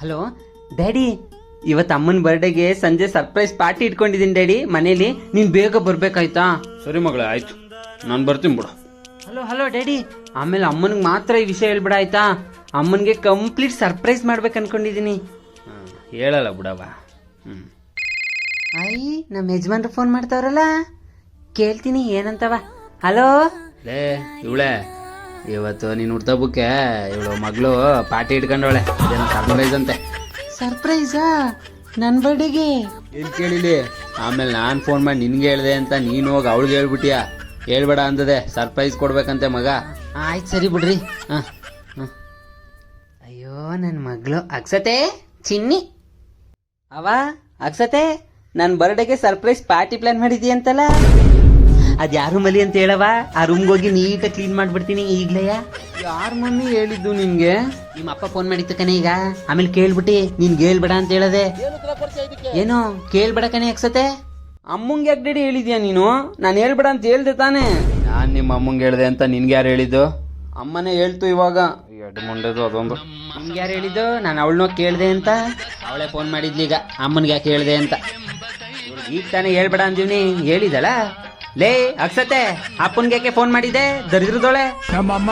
Hello daddy, ಇವತ್ತು ಅಮ್ಮನ ಬರ್ಡೇಗೆ ಸಂಜೆ ಸರ್ಪ್ರೈಸ್ ಪಾರ್ಟಿ ಇಟ್ಕೊಂಡಿದ್ದೀನಿ ಡ್ಯಾಡಿ ಮನೇಲಿ. ನೀನು ಬೇಗ ಬರ್ಬೇಕಾಯ್ತಾ? ಸರಿ ಮಗಳೇ, ಆಯ್ತು, ನಾನು ಬರ್ತೀನಿ ಬಿಡು. ಹಲೋ ಡ್ಯಾಡಿ, ಆಮೇಲೆ ಅಮ್ಮನಿಗೆ ಮಾತ್ರ ಈ ವಿಷಯ ಹೇಳ್ಬಿಡ ಆಯ್ತಾ? ಅಮ್ಮನಿಗೆ ಕಂಪ್ಲೀಟ್ ಸರ್ಪ್ರೈಸ್ ಮಾಡ್ಬೇಕು ಅನ್ಕೊಂಡಿದ್ದೀನಿ. ಹೇಳಲ್ಲ ಬಿಡವ. ಐ, ನಮ್ಮ ಯಜಮಾನ್ರು ಫೋನ್ ಮಾಡ್ತಾವ್ರಲ್ಲ, ಕೇಳ್ತೀನಿ ಏನಂತವ. ಹಲೋ ಲೇ ಇವಳೆ, ಇವತ್ತು ನೀನು ಹುಡ್ತಬ್ಬಕ್ಕೆ ಇವಳು ಮಗಳು ಪಾರ್ಟಿ ಇಟ್ಕೊಂಡವಳೆ, ಅದೇನೋ ಸರ್ಪ್ರೈಸ್ ಅಂತೆ. ಸರ್ಪ್ರೈಸಾ ನನ್ನ ಬರ್ಡೇಗೆ? ಏನು ಕೇಳಿಲಿ? ಆಮೇಲೆ ನಾನು ಫೋನ್ ಮಾಡಿ ನಿನ್ಗೆ ಹೇಳ್ದೆ ಅಂತ ನೀನು ಹೋಗಿ ಅವಳಿಗೆ ಹೇಳ್ಬಿಟ್ಟಿಯಾ? ಹೇಳ್ಬೇಡ ಅಂದದೆ, ಸರ್ಪ್ರೈಸ್ ಕೊಡ್ಬೇಕಂತೆ ಮಗ. ಆಯ್ತು ಸರಿ ಬಿಡ್ರಿ. ಅಯ್ಯೋ ನನ್ನ ಮಗಳು ಅಕ್ಸತೆ ಚಿನ್ನಿ. ಅವ ಅಕ್ಸತೆ, ನನ್ನ ಬರ್ಡೇಗೆ ಸರ್ಪ್ರೈಸ್ ಪಾರ್ಟಿ ಪ್ಲಾನ್ ಮಾಡಿದೀಯಂತಲ್ಲ, ಅದು ಯಾರು ಮಲಿ ಅಂತ ಹೇಳವ? ಆ ರೂಮ್ಗೆ ಹೋಗಿ ನೀಟಾಗಿ ಕ್ಲೀನ್ ಮಾಡ್ಬಿಡ್ತೀನಿ ಈಗ್ಲೇ. ಯಾರ ಮಮ್ಮಿ ಹೇಳಿದ್ದು ನಿನ್ಗೆ? ನಿಮ್ಮ ಅಪ್ಪ ಫೋನ್ ಮಾಡಿತ್ತು ಕಣೆ ಈಗ, ಆಮೇಲೆ ಕೇಳ್ಬಿಟ್ಟಿ ನಿನ್ಗೆ ಹೇಳ್ಬೇಡ ಅಂತ ಹೇಳದೆ. ಏನೋ ಕೇಳ್ಬೇಡ ಕಣೆ ಅಕ್ಸತೆ. ಅಮ್ಮಂಗೆ ಯಾಕೆ ಡ್ಯಾಡಿ ಹೇಳಿದ್ಯಾ ನೀನು? ನಾನು ಹೇಳ್ಬೇಡ ಅಂತ ಹೇಳ್ದೆ ತಾನೇ? ನಾನು ನಿಮ್ಮ ಅಮ್ಮಂಗೆ ಹೇಳ್ದೆ ಅಂತ ನಿನ್ಗೆ ಯಾರು ಹೇಳಿದ್ದು? ಅಮ್ಮನೇ ಹೇಳ್ತು ಇವಾಗ. ಎಡ್ ಮುಂಡೆದು ಅದೊಂದು. ನಿಮ್ಗೆ ಯಾರು ಹೇಳಿದ್ದು ನಾನು ಅವಳನ್ನೋ ಕೇಳ್ದೆ ಅಂತ? ಅವಳೇ ಫೋನ್ ಮಾಡಿದ್ಲಿ ಈಗ ಅಮ್ಮನಿಗೆ ಯಾಕೆ ಹೇಳ್ದೆ ಅಂತ. ಈಗ ತಾನೇ ಹೇಳ್ಬೇಡ ಅಂದಿವ್ನಿ, ಹೇಳಿದಳ. ಲೇ ಅಕ್ಸತೆ, ಅಪ್ಪನ್ಗೆ ಯಾಕೆ ಫೋನ್ ಮಾಡಿದ್ದೆ? ದರಿದ್ರದೋಳೆ. ನಮ್ಮಮ್ಮ